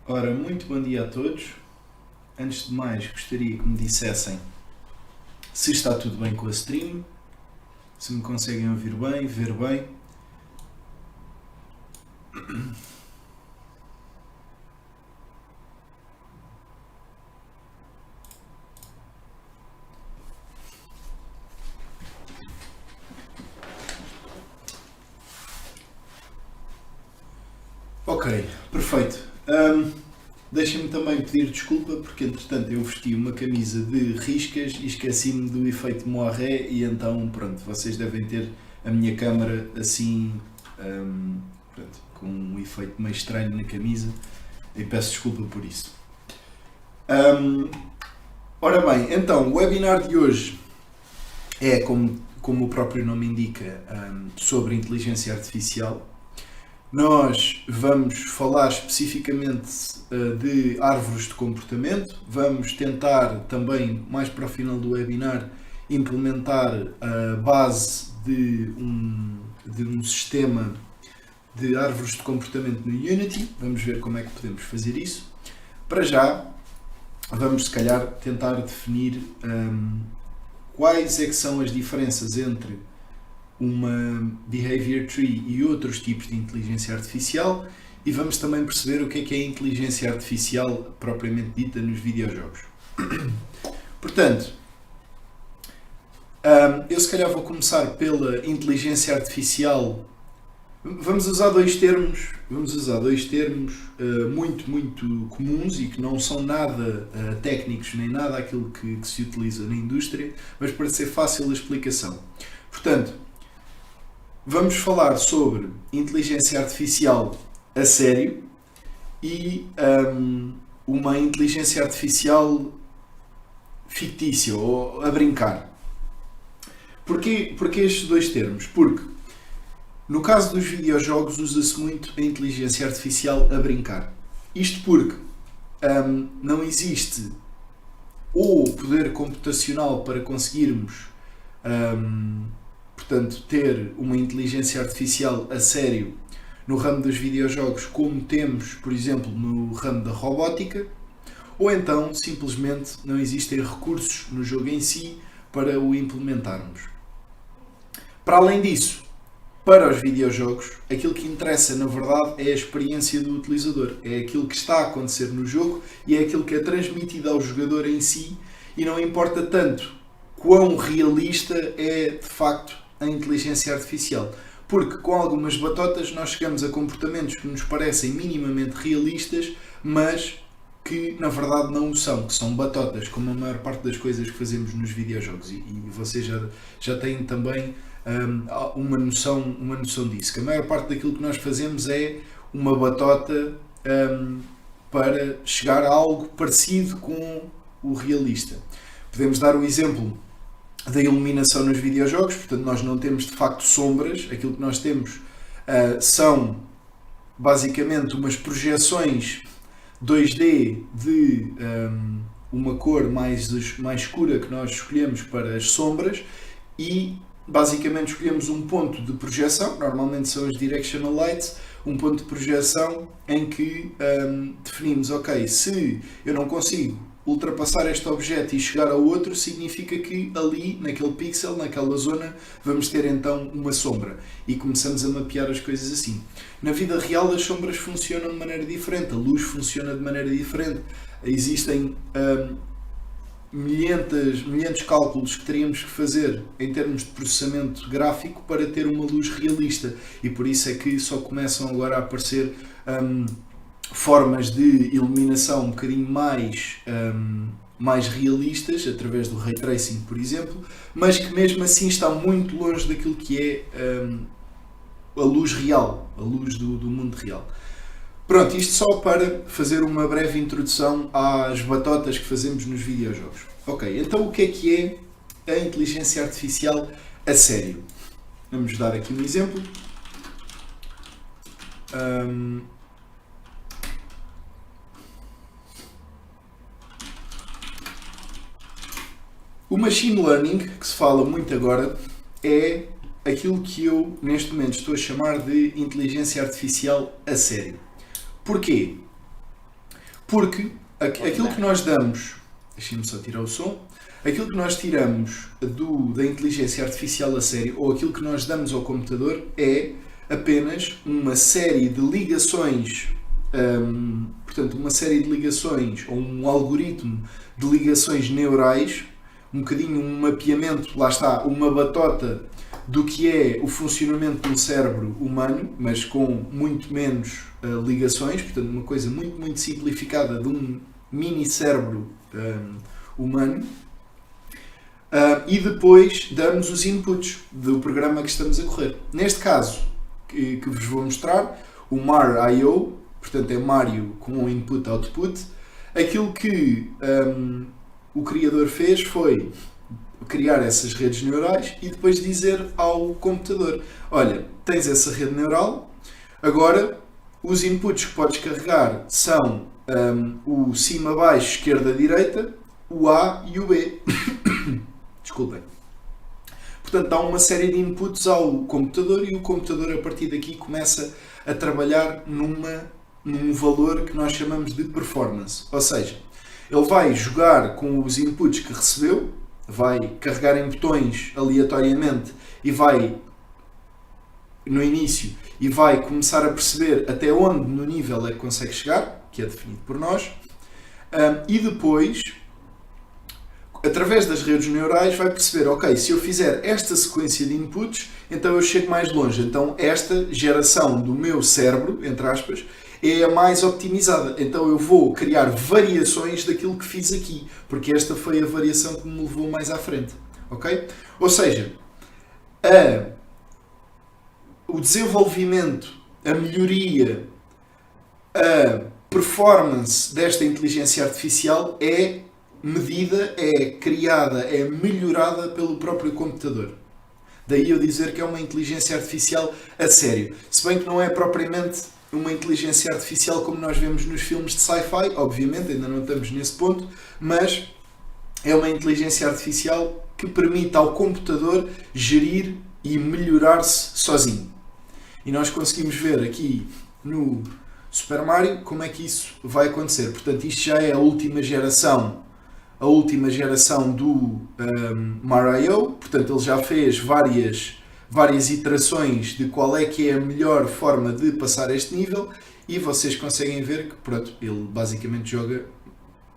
Ora, muito bom dia a todos. Antes de mais, gostaria que me dissessem se está tudo bem com a stream, se me conseguem ouvir bem, ver bem. Ok, perfeito. Deixem-me também pedir desculpa porque entretanto eu vesti uma camisa de riscas e esqueci-me do efeito moiré e então pronto, vocês devem ter a minha câmara assim, pronto, com um efeito meio estranho na camisa e peço desculpa por isso. Ora bem, então o webinar de hoje é, como o próprio nome indica, sobre inteligência artificial. Nós vamos falar especificamente de árvores de comportamento, vamos tentar também, mais para o final do webinar, implementar a base de um sistema de árvores de comportamento no Unity, vamos ver como é que podemos fazer isso. Para já, vamos se calhar tentar definir quais é que são as diferenças entre uma behavior tree e outros tipos de inteligência artificial e vamos também perceber o que é a inteligência artificial propriamente dita nos videojogos. Portanto, eu se calhar vou começar pela inteligência artificial. Vamos usar dois termos muito comuns e que não são nada técnicos nem nada aquilo que se utiliza na indústria, mas para ser fácil a explicação. Portanto, vamos falar sobre inteligência artificial a sério e uma inteligência artificial fictícia ou a brincar. Porquê estes dois termos? Porque no caso dos videojogos usa-se muito a inteligência artificial a brincar. Isto porque não existe o poder computacional para conseguirmos portanto, ter uma inteligência artificial a sério no ramo dos videojogos como temos, por exemplo, no ramo da robótica, ou então simplesmente não existem recursos no jogo em si para o implementarmos. Para além disso, para os videojogos, aquilo que interessa na verdade é a experiência do utilizador, é aquilo que está a acontecer no jogo e é aquilo que é transmitido ao jogador em si e não importa tanto quão realista é de facto a inteligência artificial, porque com algumas batotas nós chegamos a comportamentos que nos parecem minimamente realistas, mas que na verdade não o são, que são batotas, como a maior parte das coisas que fazemos nos videojogos, e vocês já têm também uma noção disso, que a maior parte daquilo que nós fazemos é uma batota para chegar a algo parecido com o realista. Podemos dar o exemplo da iluminação nos videojogos, portanto nós não temos de facto sombras, aquilo que nós temos são basicamente umas projeções 2D de uma cor mais escura que nós escolhemos para as sombras e basicamente escolhemos um ponto de projeção, normalmente são as directional lights, um ponto de projeção em que definimos, ok, se eu não consigo ultrapassar este objeto e chegar a outro, significa que ali, naquele pixel, naquela zona, vamos ter então uma sombra. E começamos a mapear as coisas assim. Na vida real as sombras funcionam de maneira diferente, a luz funciona de maneira diferente. Existem milhentos cálculos que teríamos que fazer em termos de processamento gráfico para ter uma luz realista. E por isso é que só começam agora a aparecer formas de iluminação um bocadinho mais realistas, através do Ray Tracing, por exemplo, mas que mesmo assim está muito longe daquilo que é a luz real, a luz do mundo real. Pronto, isto só para fazer uma breve introdução às batotas que fazemos nos videojogos. Ok, então o que é a inteligência artificial a sério? Vamos dar aqui um exemplo. O machine learning, que se fala muito agora, é aquilo que eu neste momento estou a chamar de inteligência artificial a sério. Porquê? Porque aquilo que nós damos, deixem-me só tirar o som, aquilo que nós tiramos da inteligência artificial a sério, ou aquilo que nós damos ao computador, é apenas uma série de ligações, portanto, uma série de ligações, ou um algoritmo de ligações neurais, um bocadinho um mapeamento, lá está, uma batota do que é o funcionamento de um cérebro humano, mas com muito menos ligações, portanto, uma coisa muito, muito simplificada de um mini cérebro humano. E depois damos os inputs do programa que estamos a correr. Neste caso, que vos vou mostrar, o Mar.io, portanto é Mario com um input-output, aquilo que o criador fez foi criar essas redes neurais e depois dizer ao computador: olha, tens essa rede neural, agora os inputs que podes carregar são o cima, baixo, esquerda, direita, o A e o B. Desculpem. Portanto, dá uma série de inputs ao computador e o computador a partir daqui começa a trabalhar num valor que nós chamamos de performance. Ou seja, ele vai jogar com os inputs que recebeu, vai carregar em botões aleatoriamente e vai, no início, e vai começar a perceber até onde no nível é que consegue chegar, que é definido por nós, e depois, através das redes neurais, vai perceber, ok, se eu fizer esta sequência de inputs, então eu chego mais longe. Então esta geração do meu cérebro, entre aspas, é a mais optimizada. Então eu vou criar variações daquilo que fiz aqui, porque esta foi a variação que me levou mais à frente. Ok? Ou seja, o desenvolvimento, a melhoria, a performance desta inteligência artificial é medida, é criada, é melhorada pelo próprio computador. Daí eu dizer que é uma inteligência artificial a sério. Se bem que não é propriamente uma inteligência artificial como nós vemos nos filmes de sci-fi, obviamente, ainda não estamos nesse ponto, mas é uma inteligência artificial que permite ao computador gerir e melhorar-se sozinho. E nós conseguimos ver aqui no Super Mario como é que isso vai acontecer. Portanto, isto já é a última geração do Mar.io, portanto ele já fez várias iterações de qual é que é a melhor forma de passar este nível e vocês conseguem ver que, pronto, ele basicamente joga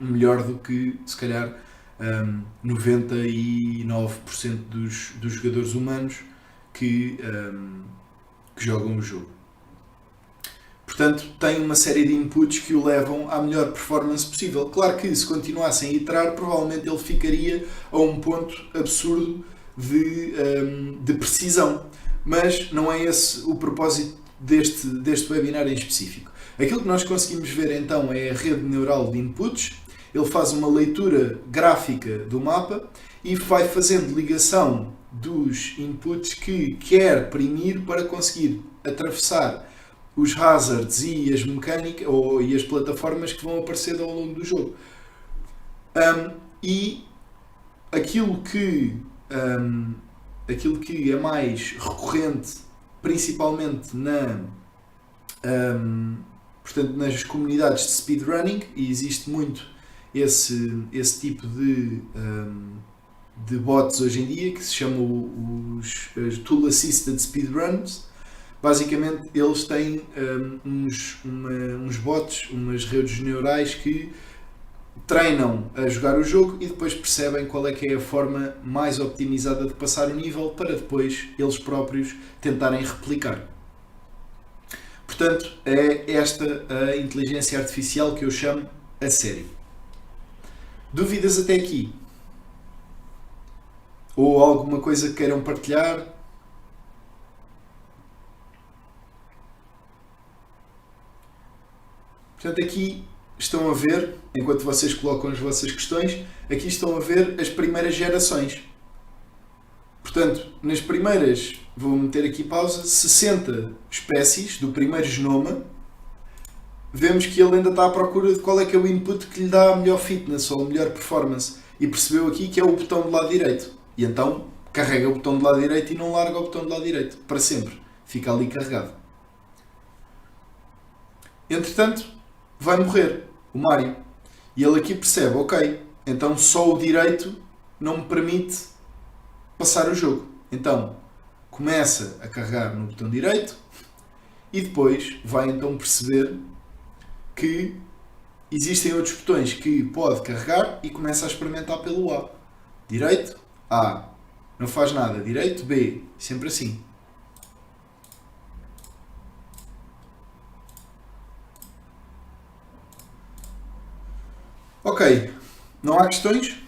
melhor do que se calhar 99% dos jogadores humanos que jogam o jogo. Portanto, tem uma série de inputs que o levam à melhor performance possível. Claro que se continuassem a iterar, provavelmente ele ficaria a um ponto absurdo de precisão. Mas não é esse o propósito deste webinar em específico. Aquilo que nós conseguimos ver então é a rede neural de inputs. Ele faz uma leitura gráfica do mapa e vai fazendo ligação dos inputs que quer primir para conseguir atravessar os hazards e as mecânicas e as plataformas que vão aparecer ao longo do jogo. E aquilo que é mais recorrente, principalmente portanto, nas comunidades de speedrunning, e existe muito esse tipo de bots hoje em dia, que se chamam os Tool Assisted Speedruns. Basicamente, eles têm uns bots, umas redes neurais que treinam a jogar o jogo e depois percebem qual é que é a forma mais optimizada de passar o nível para depois eles próprios tentarem replicar. Portanto, é esta a inteligência artificial que eu chamo a sério. Dúvidas até aqui? Ou alguma coisa que queiram partilhar? Portanto, aqui estão a ver, enquanto vocês colocam as vossas questões, aqui estão a ver as primeiras gerações. Portanto, nas primeiras, vou meter aqui pausa, 60 espécies do primeiro genoma, vemos que ele ainda está à procura de qual é que é o input que lhe dá a melhor fitness ou a melhor performance. E percebeu aqui que é o botão do lado direito. E então carrega o botão do lado direito e não larga o botão do lado direito. Para sempre. Fica ali carregado. Entretanto, vai morrer. o Mário. E ele aqui percebe, ok, então só o direito não me permite passar o jogo. Então começa a carregar no botão direito e depois vai então perceber que existem outros botões que pode carregar e começa a experimentar pelo A. Direito, A. Não faz nada. Direito, B. Sempre assim. Ok. Não há questões?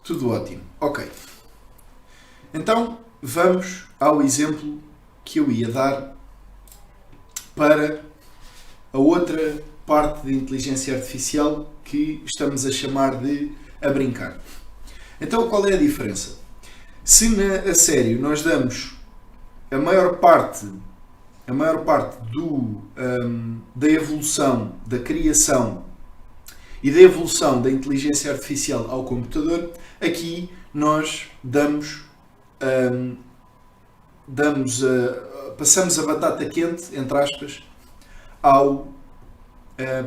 Tudo ótimo. Ok. Então, vamos ao exemplo que eu ia dar para a outra parte de inteligência artificial que estamos a chamar de a brincar. Então, qual é a diferença? Se a sério nós damos a maior parte da evolução, da criação e da evolução da inteligência artificial ao computador, aqui nós passamos a batata quente, entre aspas, ao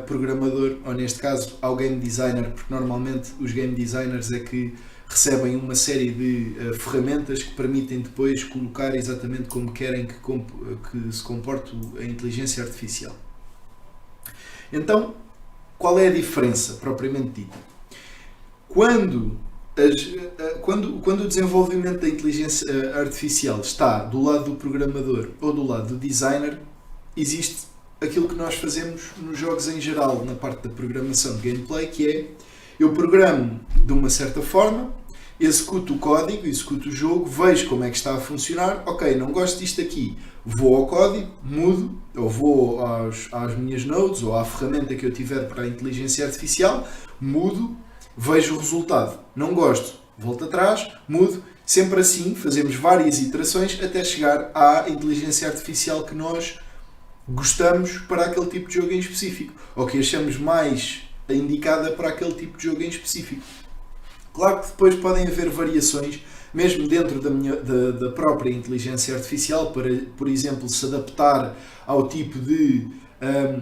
programador, ou neste caso ao game designer, porque normalmente os game designers é que recebem uma série de ferramentas que permitem depois colocar exatamente como querem que se comporte a inteligência artificial. Então, qual é a diferença propriamente dita? Quando o desenvolvimento da inteligência artificial está do lado do programador ou do lado do designer, existe aquilo que nós fazemos nos jogos em geral, na parte da programação de gameplay, que é eu programo de uma certa forma, executo o código, executo o jogo, vejo como é que está a funcionar, ok, não gosto disto aqui, vou ao código, mudo, ou vou às minhas nodes ou à ferramenta que eu tiver para a inteligência artificial, mudo, vejo o resultado, não gosto, volto atrás, mudo, sempre assim, fazemos várias iterações até chegar à inteligência artificial que nós gostamos para aquele tipo de jogo em específico, ou que achamos mais indicada para aquele tipo de jogo em específico. Claro que depois podem haver variações, mesmo dentro da própria inteligência artificial, para, por exemplo, se adaptar ao tipo de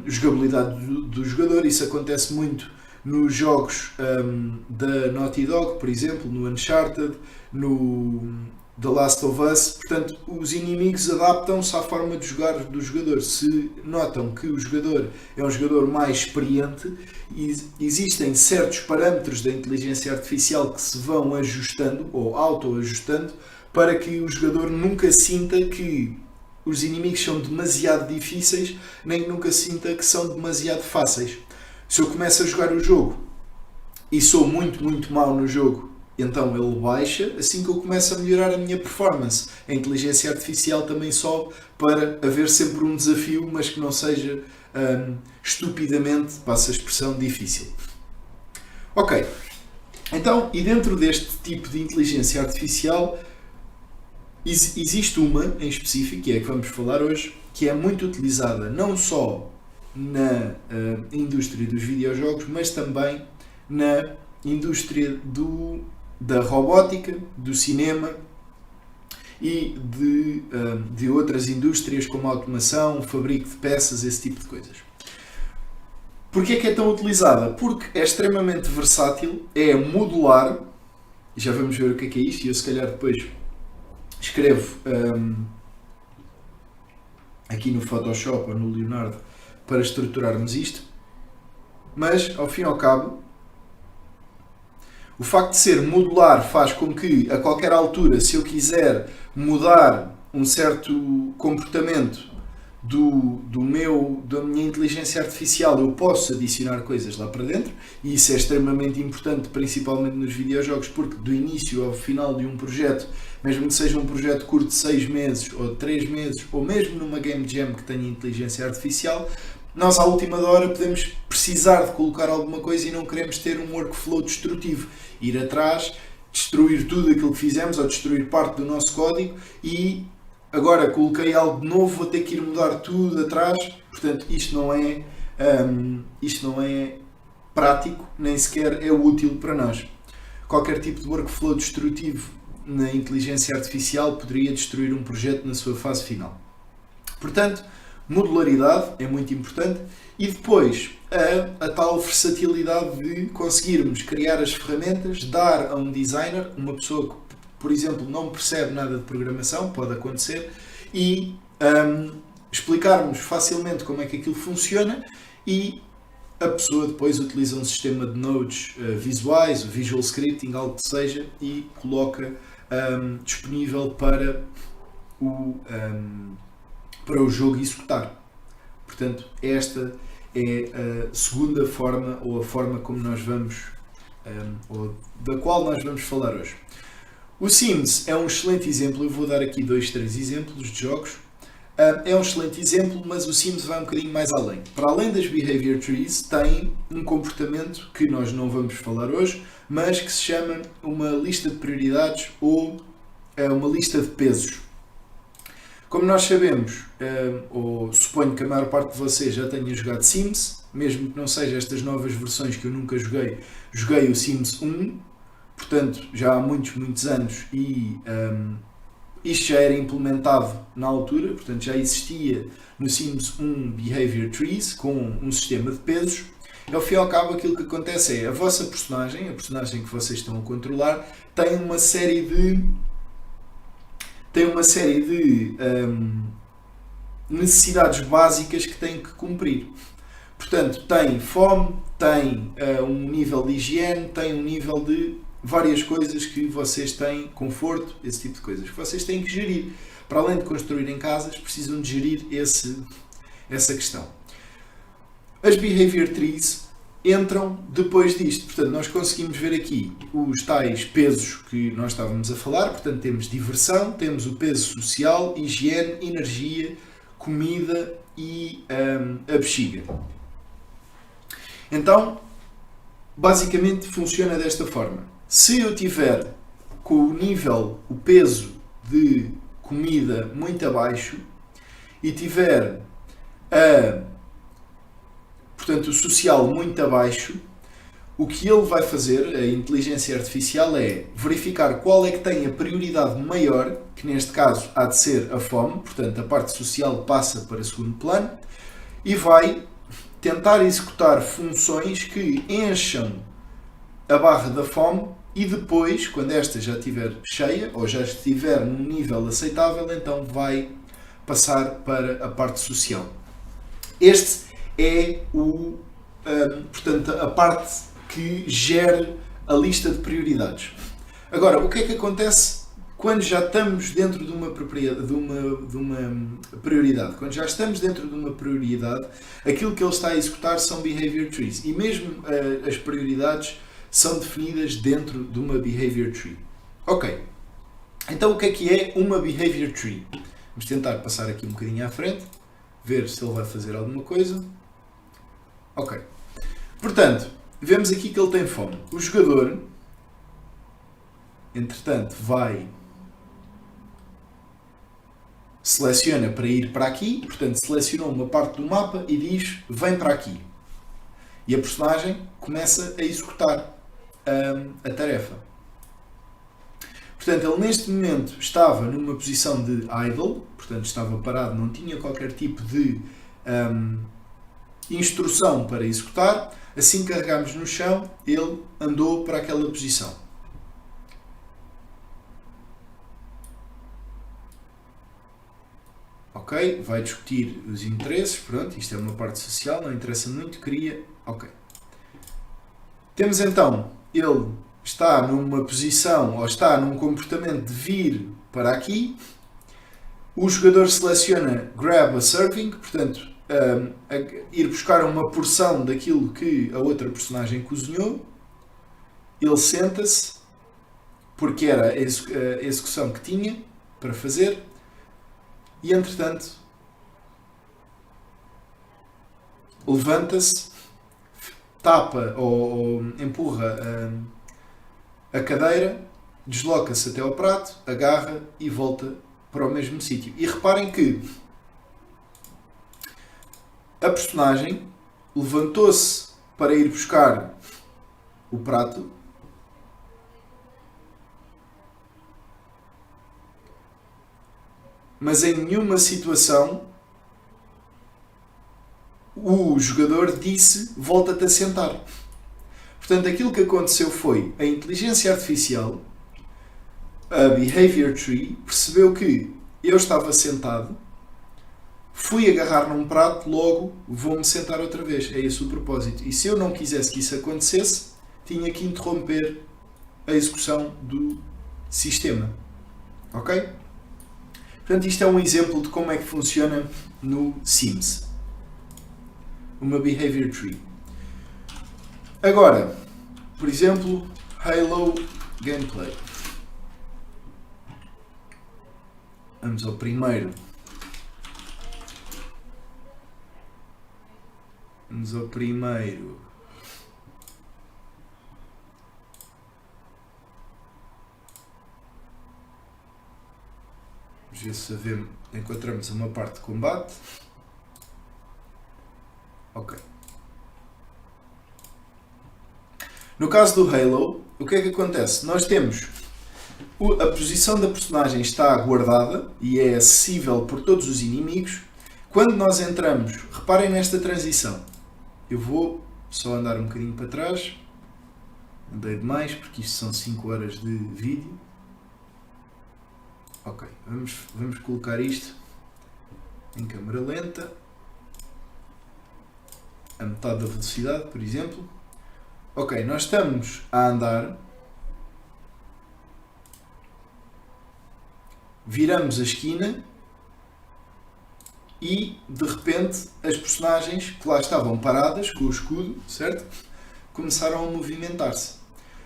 jogabilidade do jogador. Isso acontece muito nos jogos da Naughty Dog, por exemplo, no Uncharted, no The Last of Us. Portanto, os inimigos adaptam-se à forma de jogar do jogador. Se notam que o jogador é um jogador mais experiente, existem certos parâmetros da inteligência artificial que se vão ajustando ou auto-ajustando para que o jogador nunca sinta que os inimigos são demasiado difíceis, nem nunca sinta que são demasiado fáceis. Se eu começo a jogar o jogo e sou muito, muito mau no jogo, então ele baixa. Assim que eu começo a melhorar a minha performance, a inteligência artificial também sobe, para haver sempre um desafio, mas que não seja estupidamente, passa a expressão, difícil. Ok, então, e dentro deste tipo de inteligência artificial existe uma em específico, que é a que vamos falar hoje, que é muito utilizada não só na indústria dos videojogos, mas também na indústria da robótica, do cinema e de outras indústrias como a automação, fabrico de peças, esse tipo de coisas. Porquê é que é tão utilizada? Porque é extremamente versátil, é modular, e já vamos ver o que é isto, e eu se calhar depois escrevo aqui no Photoshop ou no Leonardo para estruturarmos isto, mas ao fim e ao cabo o facto de ser modular faz com que a qualquer altura, se eu quiser mudar um certo comportamento da minha inteligência artificial, eu posso adicionar coisas lá para dentro, e isso é extremamente importante, principalmente nos videojogos, porque do início ao final de um projeto, mesmo que seja um projeto curto de 6 meses ou 3 meses, ou mesmo numa game jam que tenha inteligência artificial, nós à última hora podemos precisar de colocar alguma coisa e não queremos ter um workflow destrutivo, ir atrás, destruir tudo aquilo que fizemos ou destruir parte do nosso código e agora coloquei algo de novo, vou ter que ir mudar tudo atrás. Portanto, isto não é prático, nem sequer é útil para nós. Qualquer tipo de workflow destrutivo na inteligência artificial poderia destruir um projeto na sua fase final. Portanto, modularidade é muito importante e depois a tal versatilidade de conseguirmos criar as ferramentas, dar a um designer, uma pessoa que, por exemplo, não percebe nada de programação, pode acontecer, e explicarmos facilmente como é que aquilo funciona e a pessoa depois utiliza um sistema de nodes visuais, o Visual Scripting, algo que seja, e coloca disponível para o jogo executar. Portanto, esta é a segunda forma, ou a forma como nós vamos, ou da qual nós vamos falar hoje. O Sims é um excelente exemplo, eu vou dar aqui 2, 3 exemplos de jogos. É um excelente exemplo, mas o Sims vai um bocadinho mais além. Para além das Behavior Trees, tem um comportamento que nós não vamos falar hoje, mas que se chama uma lista de prioridades ou uma lista de pesos. Como nós sabemos, ou suponho que a maior parte de vocês já tenha jogado Sims, mesmo que não seja estas novas versões que eu nunca joguei, joguei o Sims 1, portanto já há muitos anos, e isto já era implementado na altura, portanto já existia no Sims 1 Behavior Trees com um sistema de pesos. Ao fim e ao cabo, aquilo que acontece é a vossa personagem, a personagem que vocês estão a controlar, tem uma série de necessidades básicas que tem que cumprir. Portanto, tem fome, tem um nível de higiene, tem um nível de várias coisas que vocês têm, conforto, esse tipo de coisas que vocês têm que gerir. Para além de construírem casas, precisam de gerir essa questão. As Behavior Trees entram depois disto. Portanto, nós conseguimos ver aqui os tais pesos que nós estávamos a falar. Portanto, temos diversão, temos o peso social, higiene, energia, comida e a bexiga. Então, basicamente funciona desta forma. Se eu tiver com o peso de comida muito abaixo e tiver portanto, o social muito abaixo, o que ele vai fazer, a inteligência artificial, é verificar qual é que tem a prioridade maior, que neste caso há de ser a fome, portanto a parte social passa para segundo plano, e vai tentar executar funções que encham a barra da fome e depois, quando esta já estiver cheia ou já estiver num nível aceitável, então vai passar para a parte social. Este é portanto, a parte que gera a lista de prioridades. Agora, o que é que acontece quando já estamos dentro de uma prioridade? Quando já estamos dentro de uma prioridade, aquilo que ele está a executar são Behavior Trees. E mesmo as prioridades são definidas dentro de uma Behavior Tree. Ok. Então o que é uma Behavior Tree? Vamos tentar passar aqui um bocadinho à frente, ver se ele vai fazer alguma coisa. Ok. Portanto, vemos aqui que ele tem fome. O jogador, entretanto, seleciona para ir para aqui, portanto, selecionou uma parte do mapa e diz, vem para aqui. E a personagem começa a executar a tarefa. Portanto, ele neste momento estava numa posição de idle, portanto estava parado, não tinha qualquer tipo de instrução para executar. Assim que carregamos no chão, ele andou para aquela posição. Ok, vai discutir os interesses, pronto, isto é uma parte social, não interessa muito, queria, ok. Temos então, ele está numa posição, ou está num comportamento de vir para aqui, o jogador seleciona Grab a Serving, portanto, ir buscar uma porção daquilo que a outra personagem cozinhou, ele senta-se, porque era a execução que tinha para fazer, e entretanto levanta-se, tapa ou empurra a cadeira, desloca-se até ao prato, agarra e volta para o mesmo sítio. E reparem que a personagem levantou-se para ir buscar o prato, mas em nenhuma situação o jogador disse volta-te a sentar. Portanto, aquilo que aconteceu foi a inteligência artificial, a Behavior Tree, percebeu que eu estava sentado, fui agarrar num prato, logo vou-me sentar outra vez. É esse o propósito. E se eu não quisesse que isso acontecesse, tinha que interromper a execução do sistema. Ok? Portanto, isto é um exemplo de como é que funciona no Sims. Uma Behavior Tree. Agora, por exemplo, Halo Gameplay. Vamos ao primeiro. Vamos ver se encontramos uma parte de combate. Ok. No caso do Halo, o que é que acontece? Nós temos a posição da personagem está guardada e é acessível por todos os inimigos. Quando nós entramos, reparem nesta transição. Eu vou só andar um bocadinho para trás. Andei demais porque isto são 5 horas de vídeo. Ok, vamos colocar isto em câmera lenta. A metade da velocidade, por exemplo. Ok, nós estamos a andar. Viramos a esquina. E, de repente, as personagens que lá estavam paradas, com o escudo, certo? Começaram a movimentar-se.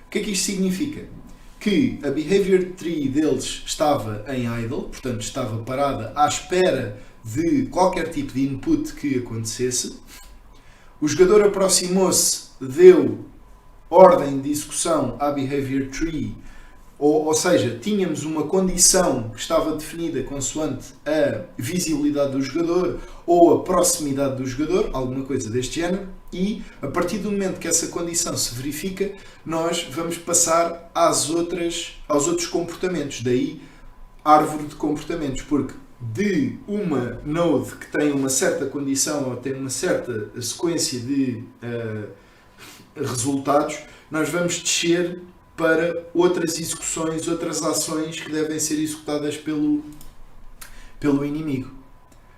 O que é que isto significa? Que a Behavior Tree deles estava em idle, portanto estava parada à espera de qualquer tipo de input que acontecesse. O jogador aproximou-se, deu ordem de execução à Behavior Tree, ou seja, tínhamos uma condição que estava definida consoante a visibilidade do jogador ou a proximidade do jogador, alguma coisa deste género, e a partir do momento que essa condição se verifica, nós vamos passar aos outros comportamentos, daí árvore de comportamentos, porque de uma node que tem uma certa condição ou tem uma certa sequência de resultados, nós vamos descer para outras execuções, outras ações que devem ser executadas pelo inimigo.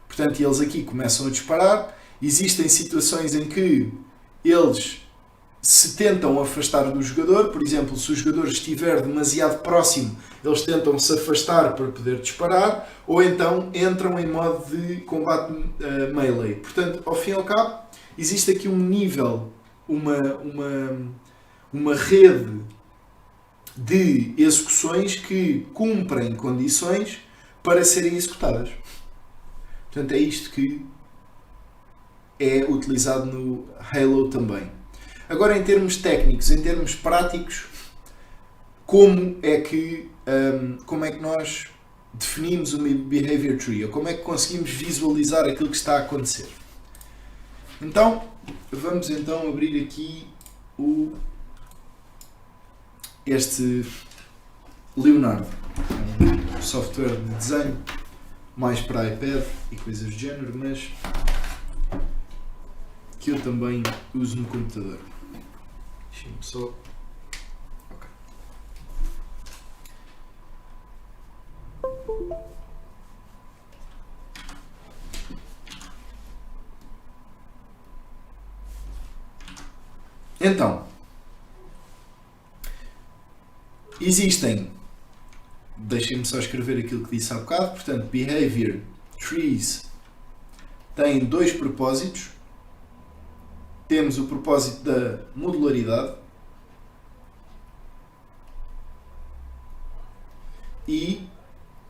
Portanto, eles aqui começam a disparar. Existem situações em que eles se tentam afastar do jogador. Por exemplo, se o jogador estiver demasiado próximo, eles tentam se afastar para poder disparar, ou então entram em modo de combate melee. Portanto, ao fim e ao cabo, existe aqui um nível, uma rede de execuções que cumprem condições para serem executadas. Portanto, é isto que é utilizado no Halo também. Agora, em termos técnicos, em termos práticos, como é que nós definimos uma Behavior Tree? Ou como é que conseguimos visualizar aquilo que está a acontecer? Então, vamos abrir aqui este Leonardo, um software de desenho mais para iPad e coisas do género, mas que eu também uso no computador. Deixa-me só. Ok. Então, existem, deixem-me só escrever aquilo que disse há bocado, portanto, Behavior Trees têm dois propósitos. Temos o propósito da modularidade e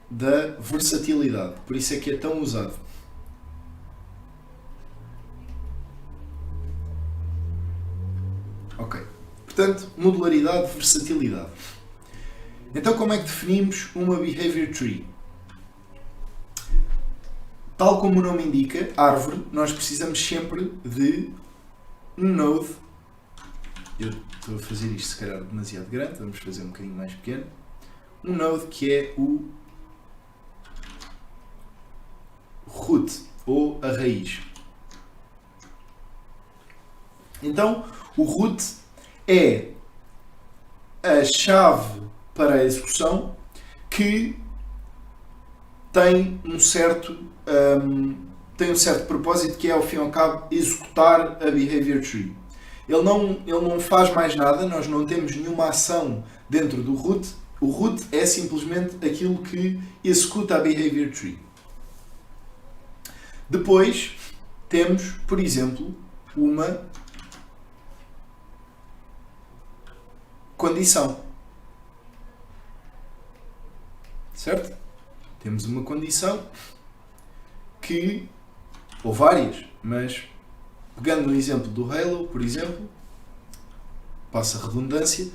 da versatilidade, por isso é que é tão usado. Ok, portanto, modularidade, versatilidade. Então, como é que definimos uma Behavior Tree? Tal como o nome indica, árvore, nós precisamos sempre de um node. Eu estou a fazer isto se calhar demasiado grande, vamos fazer um bocadinho mais pequeno. Um node que é o root, ou a raiz. Então, o root é a chave para a execução que tem um certo propósito, que é, ao fim e ao cabo, executar a behavior tree. Ele não faz mais nada, nós não temos nenhuma ação dentro do root. O root é simplesmente aquilo que executa a behavior tree. Depois temos, por exemplo, uma condição. Certo? Temos uma condição que, ou várias, mas pegando no exemplo do Halo, por exemplo, passa a redundância,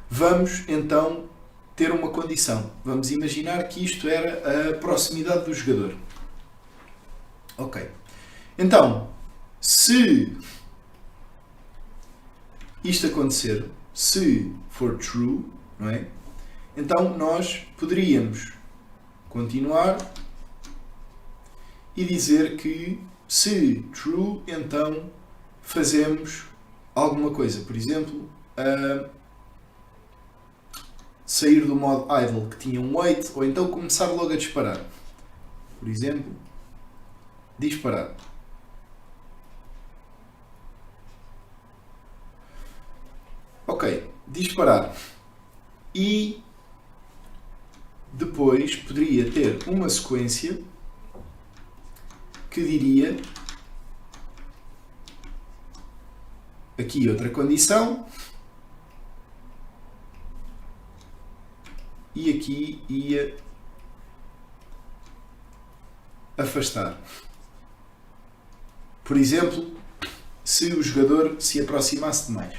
vamos então ter uma condição. Vamos imaginar que isto era a proximidade do jogador. Ok. Então, se isto acontecer, se for true, não é? Então nós poderíamos continuar e dizer que, se true, então fazemos alguma coisa. Por exemplo, sair do modo idle, que tinha um wait, ou então começar logo a disparar. Por exemplo, disparar. Ok, disparar. E depois poderia ter uma sequência que diria aqui outra condição e aqui ia afastar. Por exemplo, se o jogador se aproximasse demais.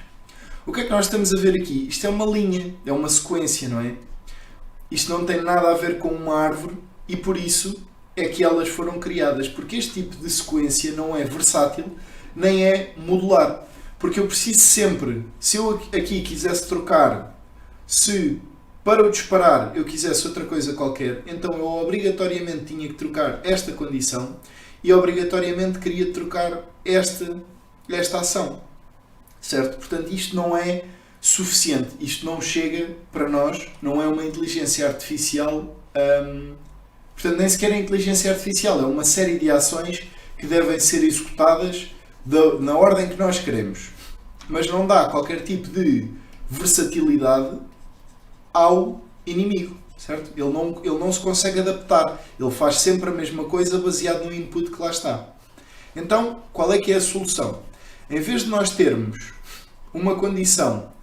O que é que nós estamos a ver aqui? Isto é uma linha, é uma sequência, não é? Isto não tem nada a ver com uma árvore e por isso é que elas foram criadas, porque este tipo de sequência não é versátil nem é modular. Porque eu preciso sempre, se eu aqui quisesse trocar, se para o disparar eu quisesse outra coisa qualquer, então eu obrigatoriamente tinha que trocar esta condição e obrigatoriamente queria trocar esta ação. Certo? Portanto, isto não é suficiente. Isto não chega para nós, não é uma inteligência artificial. Portanto, nem sequer é inteligência artificial. É uma série de ações que devem ser executadas na ordem que nós queremos. Mas não dá qualquer tipo de versatilidade ao inimigo. Certo? Ele não se consegue adaptar. Ele faz sempre a mesma coisa baseado no input que lá está. Então, qual é que é a solução? Em vez de nós termos uma condição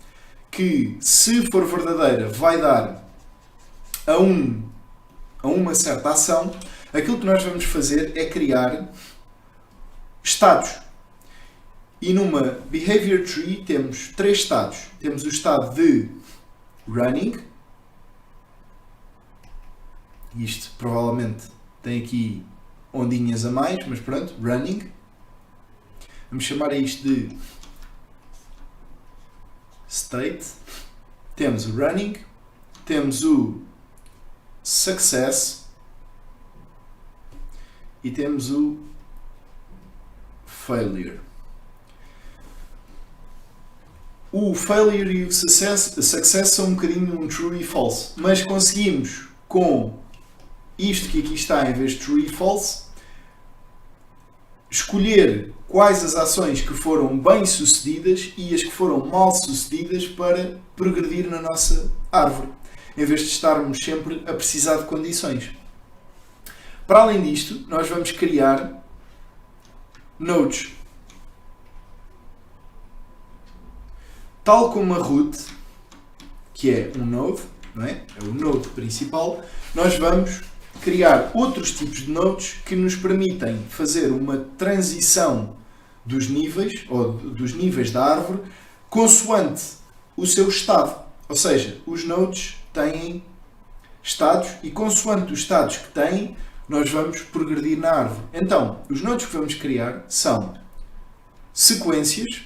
que, se for verdadeira, vai dar a uma certa ação, aquilo que nós vamos fazer é criar estados. E numa behavior tree temos 3 estados. Temos o estado de running. Isto provavelmente tem aqui ondinhas a mais, mas pronto, running. Vamos chamar a isto de state. Temos o running, temos o success e temos o failure. O failure e o success são um bocadinho um true e false, mas conseguimos, com isto que aqui está em vez de true e false, escolher quais as ações que foram bem sucedidas e as que foram mal sucedidas para progredir na nossa árvore, em vez de estarmos sempre a precisar de condições. Para além disto, nós vamos criar nodes. Tal como a root, que é um node, não é? É o node principal, nós vamos criar outros tipos de nodes que nos permitem fazer uma transição dos níveis, ou dos níveis da árvore, consoante o seu estado. Ou seja, os nodes têm estados e consoante os estados que têm, nós vamos progredir na árvore. Então, os nodos que vamos criar são sequências.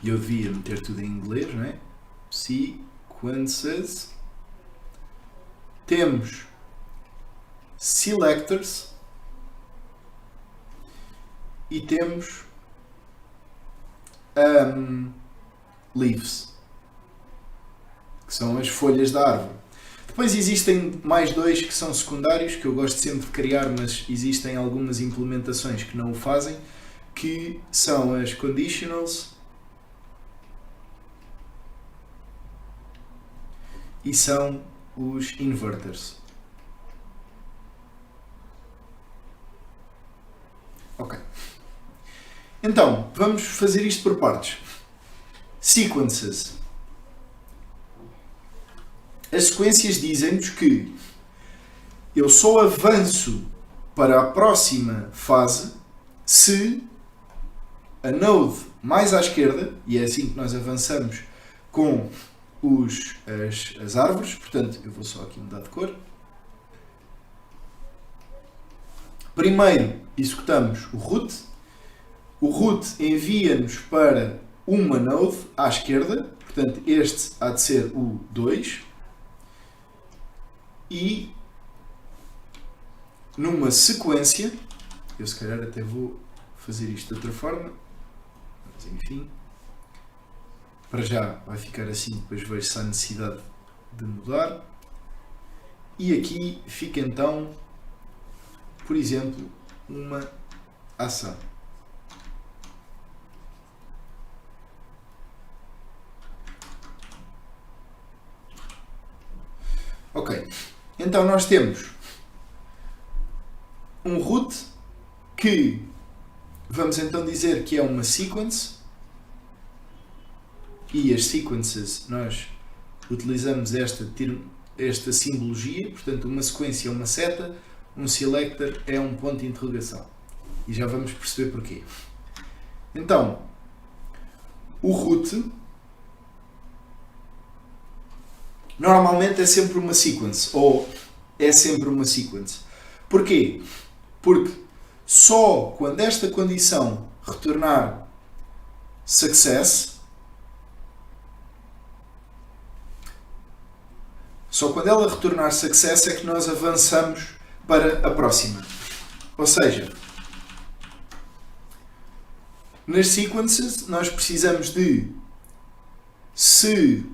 E eu devia meter tudo em inglês, não é? Sequences. Temos selectors. E temos leaves, que são as folhas da árvore. Depois existem mais dois que são secundários, que eu gosto sempre de criar, mas existem algumas implementações que não o fazem, que são as conditionals e são os inverters. Ok. Então, vamos fazer isto por partes. Sequences. As sequências dizem-nos que eu só avanço para a próxima fase se a node mais à esquerda, e é assim que nós avançamos com as árvores, portanto, eu vou só aqui mudar de cor. Primeiro executamos o root. O root envia-nos para uma node à esquerda, portanto este há de ser o 2, e numa sequência, eu se calhar até vou fazer isto de outra forma, mas enfim, para já vai ficar assim, depois vejo se há necessidade de mudar, e aqui fica então, por exemplo, uma ação. Ok, então nós temos um root que vamos então dizer que é uma sequence, e as sequences nós utilizamos esta simbologia, portanto uma sequência é uma seta, um selector é um ponto de interrogação. E já vamos perceber porquê. Então, o root normalmente é sempre uma sequence, ou é sempre uma sequence. Porquê? Porque só quando esta condição retornar success, só quando ela retornar success é que nós avançamos para a próxima. Ou seja, nas sequences nós precisamos de se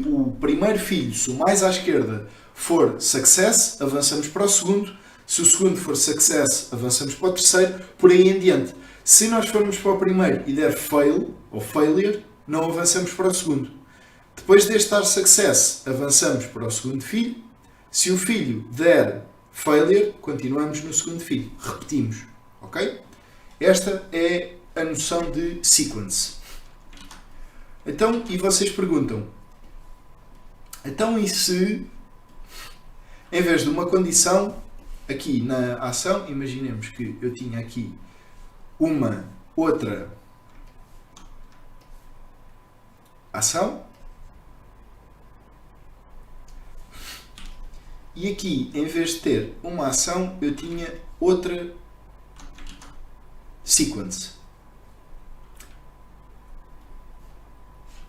o primeiro filho, se o mais à esquerda for success, avançamos para o segundo. Se o segundo for success, avançamos para o terceiro, por aí em diante. Se nós formos para o primeiro e der fail ou failure, não avançamos para o segundo. Depois deste dar success, avançamos para o segundo filho. Se o filho der failure, continuamos no segundo filho. Repetimos. Ok? Esta é a noção de sequence. Então, e vocês perguntam, então e se, em vez de uma condição, aqui na ação, imaginemos que eu tinha aqui uma outra ação, e aqui, em vez de ter uma ação, eu tinha outra sequence.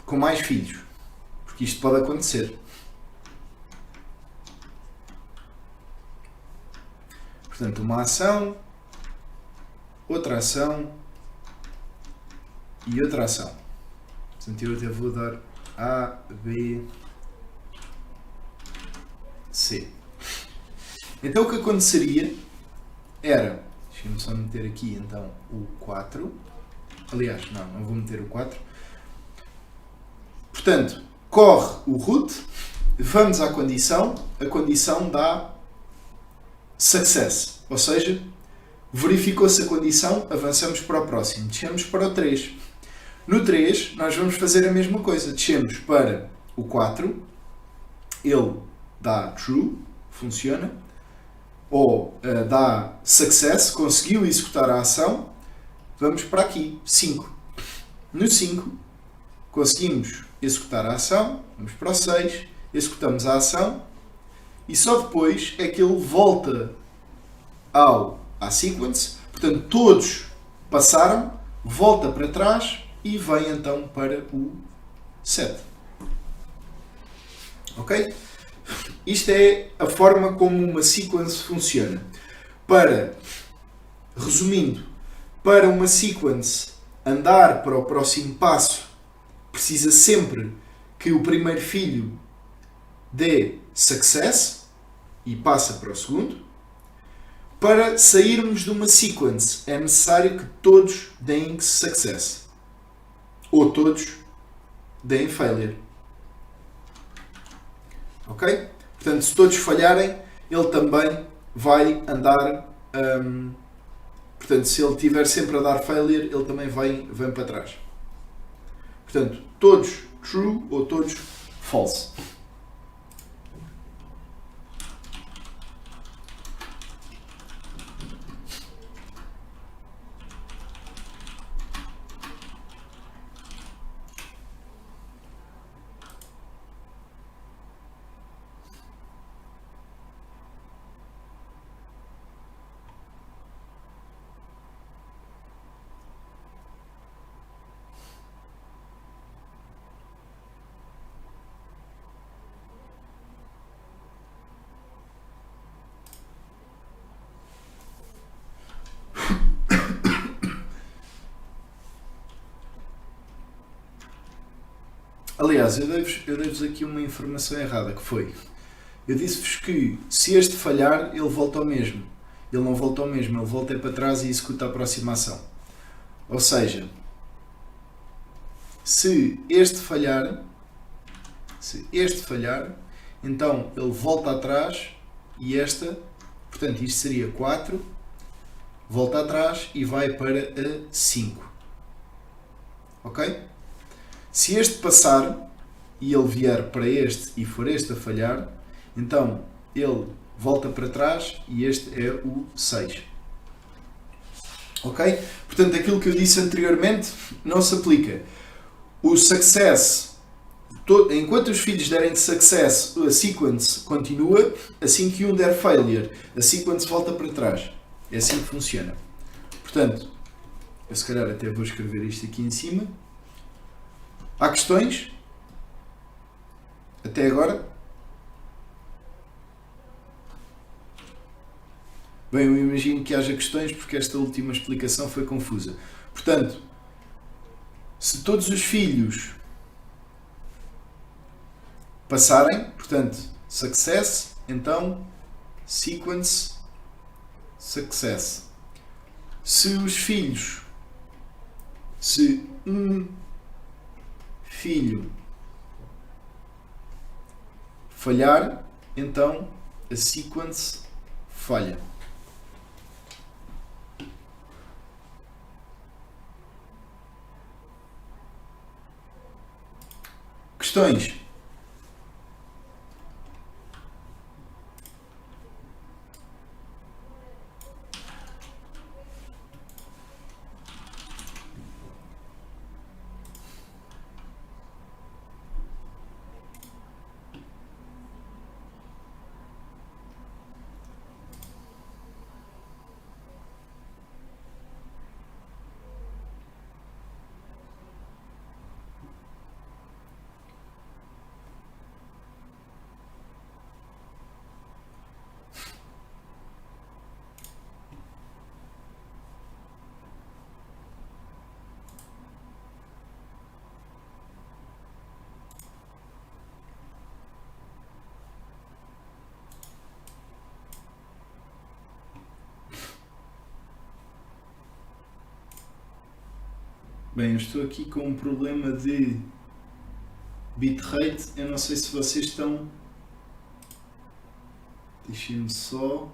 Com mais filhos. Porque isto pode acontecer. Portanto, uma ação, outra ação e outra ação. Portanto, eu até vou dar A, B, C. Então o que aconteceria era, deixa-me só meter aqui então o 4. Aliás, não vou meter o 4. Portanto, corre o root, vamos à condição, a condição dá success, ou seja, verificou-se a condição, avançamos para o próximo, descemos para o 3. No 3, nós vamos fazer a mesma coisa, descemos para o 4, ele dá true, funciona, ou dá success, conseguiu executar a ação, vamos para aqui, 5. No 5, conseguimos executar a ação, vamos para o 6, executamos a ação e só depois é que ele volta à sequence, portanto todos passaram, volta para trás e vem então para o 7. Ok? Isto é a forma como uma sequence funciona. Resumindo, para uma sequence andar para o próximo passo, precisa sempre que o primeiro filho dê success e passa para o segundo. Para sairmos de uma sequence, é necessário que todos deem success. Ou todos deem failure. Ok? Portanto, se todos falharem, ele também vai andar... portanto, se ele estiver sempre a dar failure, ele também vem para trás. Portanto, todos true ou todos false. Aliás, eu dei-vos aqui uma informação errada, que foi... Eu disse-vos que se este falhar, ele volta ao mesmo. Ele não volta ao mesmo, ele volta para trás e executa a próxima ação. Ou seja, se este falhar, então ele volta atrás e esta, portanto isto seria 4, volta atrás e vai para a 5. Ok? Se este passar e ele vier para este e for este a falhar, então ele volta para trás e este é o 6. Ok? Portanto, aquilo que eu disse anteriormente não se aplica. O success, enquanto os filhos derem success, a sequence continua. Assim que um der failure, a sequence volta para trás. É assim que funciona. Portanto, eu se calhar até vou escrever isto aqui em cima. Há questões? Até agora? Bem, eu imagino que haja questões porque esta última explicação foi confusa. Portanto, se todos os filhos passarem, portanto, success, então sequence, success. Se um filho falhar, então a sequence falha. Questões? Bem, eu estou aqui com um problema de bitrate. Eu não sei se vocês estão... Deixem-me só...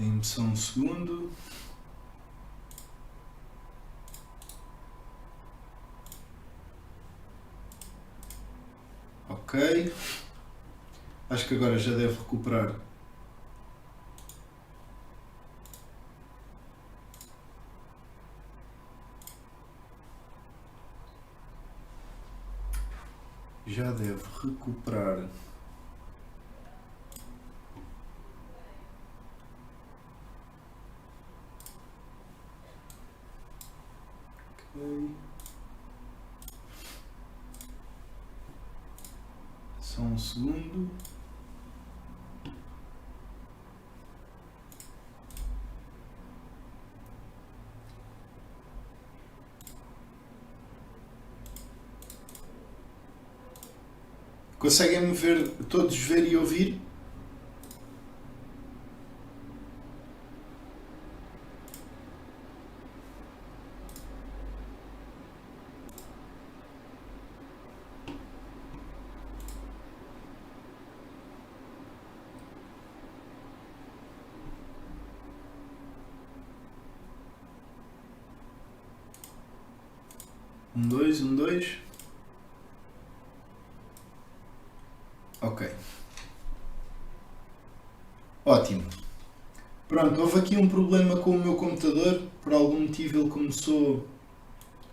Deem-me só um segundo. Ok. Acho que agora já deve recuperar. Já deve recuperar. Ok. Só um segundo. Conseguem-me ver, todos ver e ouvir? Um, dois, um, dois. Ok. Ótimo. Pronto, houve aqui um problema com o meu computador. Por algum motivo ele começou...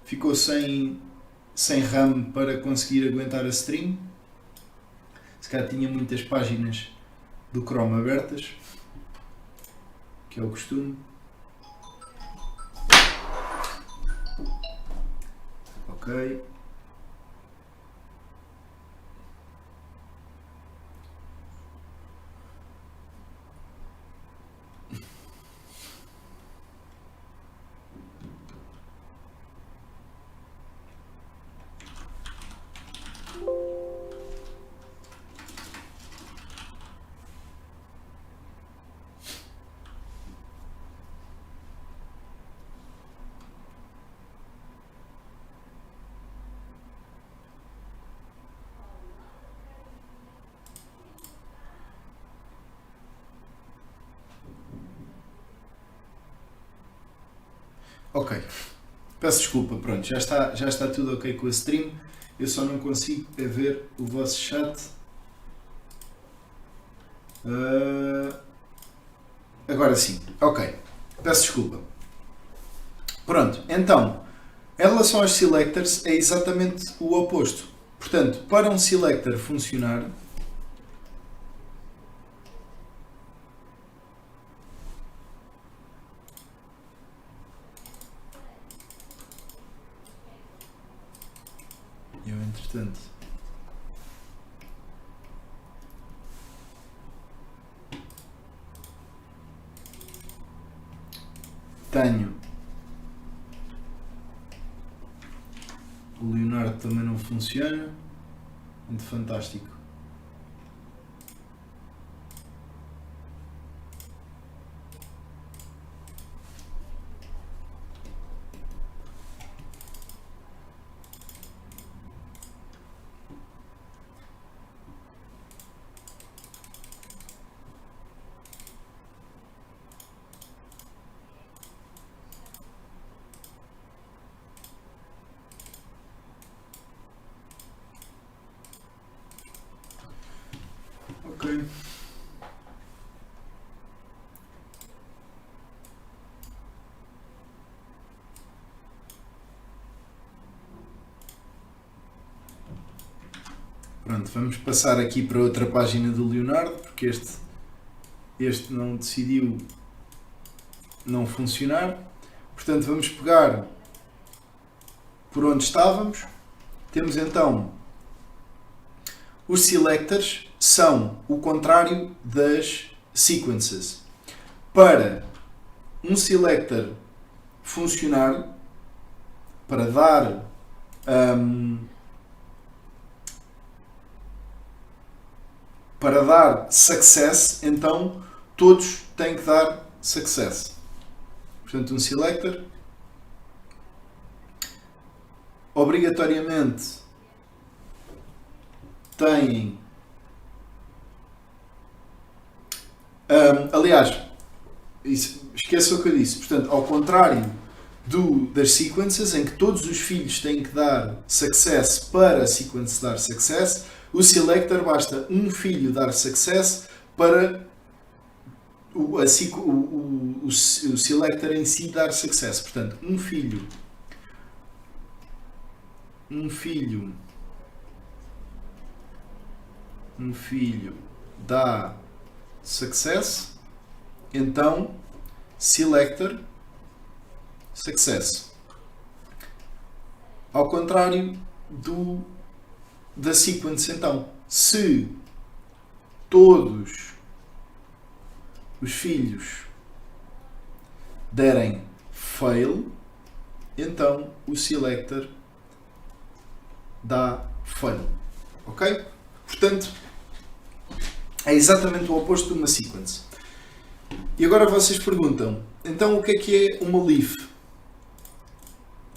ficou sem RAM para conseguir aguentar a stream. Se calhar tinha muitas páginas do Chrome abertas, que é o costume. Ok. Ok. Peço desculpa, pronto, já está tudo ok com a stream. Eu só não consigo ver o vosso chat. Agora sim, ok. Peço desculpa. Pronto, então, em relação aos selectors é exatamente o oposto. Portanto, para um selector funcionar, eu entretanto tenho o Leonardo também não funciona, muito fantástico. Ok. Pronto, vamos passar aqui para outra página do Leonardo, porque este não decidiu não funcionar. Portanto, vamos pegar por onde estávamos. Temos então os selectors, são o contrário das sequences. Para um selector funcionar, para dar success, então todos têm que dar success. Portanto, um selector obrigatoriamente tem aliás, esqueça o que eu disse. Portanto, ao contrário das sequences, em que todos os filhos têm que dar success para a sequence dar success, o selector basta um filho dar success para o selector em si dar success. Portanto, um filho dá success, então selector success. Ao contrário da sequence, então, se todos os filhos derem fail, então o selector dá fail. Ok? Portanto, é exatamente o oposto de uma sequence. E agora vocês perguntam, então o que é uma leaf?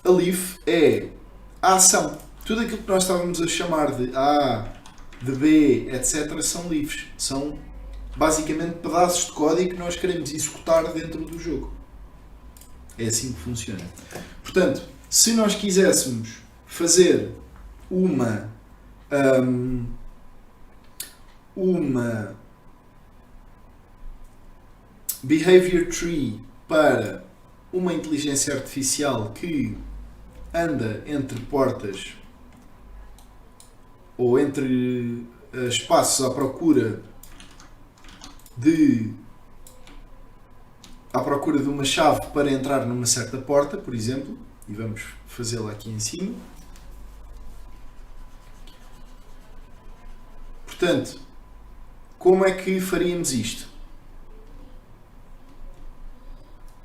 A leaf é a ação. Tudo aquilo que nós estávamos a chamar de A, de B, etc. são leaves. São basicamente pedaços de código que nós queremos executar dentro do jogo. É assim que funciona. Portanto, se nós quiséssemos fazer uma behavior tree para uma inteligência artificial que anda entre portas ou entre espaços à procura de uma chave para entrar numa certa porta, por exemplo, e vamos fazê-la aqui em cima. Portanto, como é que faríamos isto?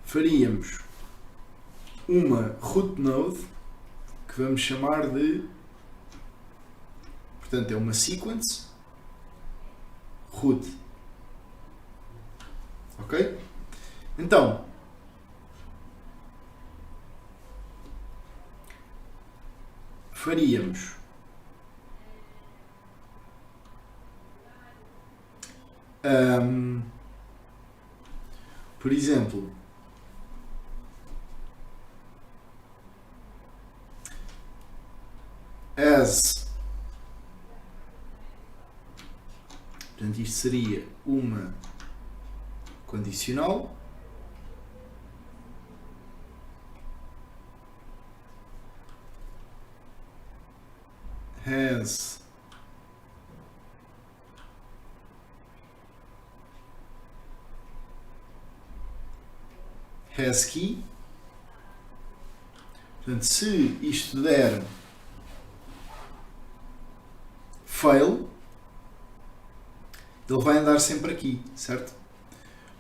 Faríamos uma root node que vamos chamar de, portanto, é uma sequence root. Ok? Então, faríamos por exemplo, as, portanto, isto seria uma condicional has key. Portanto, se isto der fail, ele vai andar sempre aqui, certo?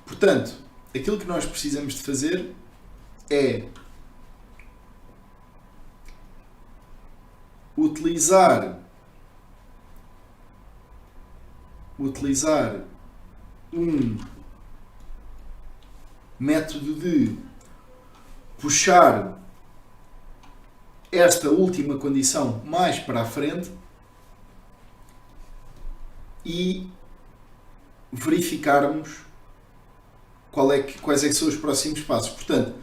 Portanto, aquilo que nós precisamos de fazer é utilizar um método de puxar esta última condição mais para a frente e verificarmos quais é que são os próximos passos. Portanto,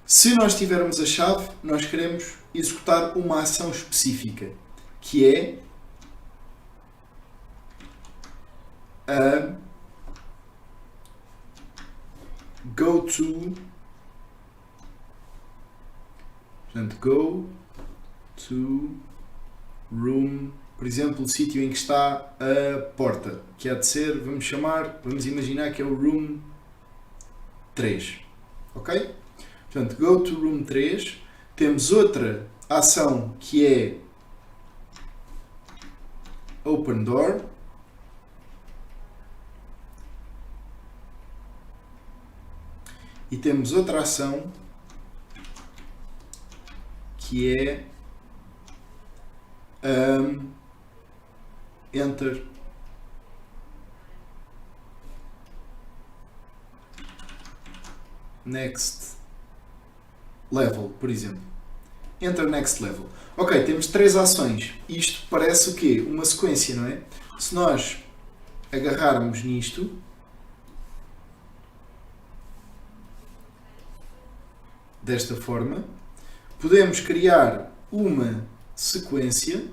se nós tivermos a chave, nós queremos executar uma ação específica, que é a go to room, por exemplo, o sítio em que está a porta, que há de ser, vamos imaginar que é o room 3, ok? Portanto, go to room 3, temos outra ação que é open door, e temos outra ação que é enter next level, por exemplo. Enter next level. Ok, temos 3 ações. Isto parece o quê? Uma sequência, não é? Se nós agarrarmos nisto, desta forma. Podemos criar uma sequência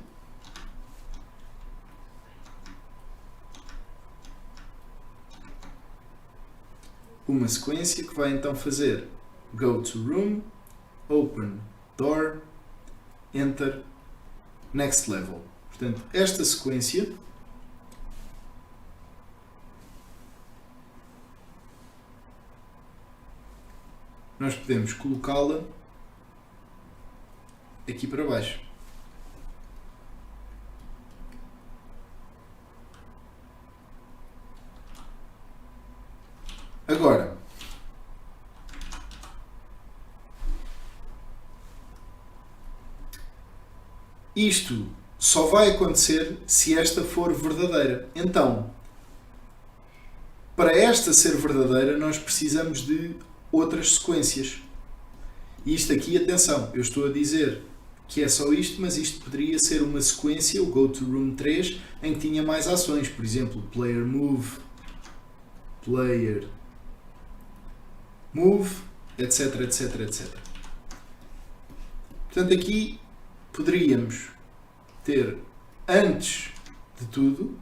que vai então fazer go to room, open door, enter, next level. Portanto, esta sequência nós podemos colocá-la aqui para baixo. Agora, isto só vai acontecer se esta for verdadeira. Então, para esta ser verdadeira, nós precisamos de outras sequências. E isto aqui, atenção, eu estou a dizer que é só isto, mas isto poderia ser uma sequência, o Go to Room 3, em que tinha mais ações. Por exemplo, Player Move, etc, etc, etc. Portanto, aqui poderíamos ter, antes de tudo,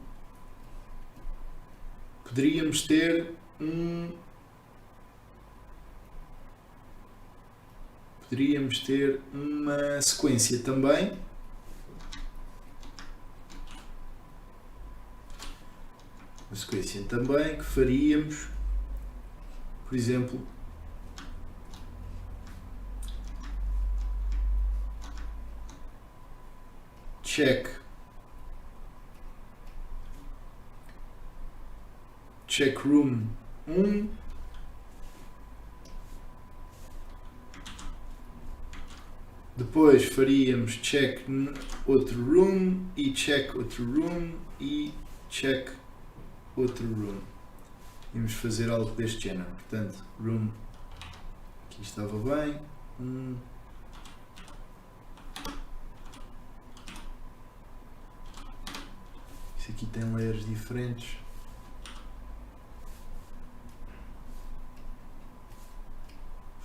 poderíamos ter uma sequência também. Uma sequência também que faríamos, por exemplo, check room 1, depois faríamos check outro room e check outro room e check outro room. Vamos fazer algo deste género. Portanto, room aqui estava bem. Isso aqui tem layers diferentes.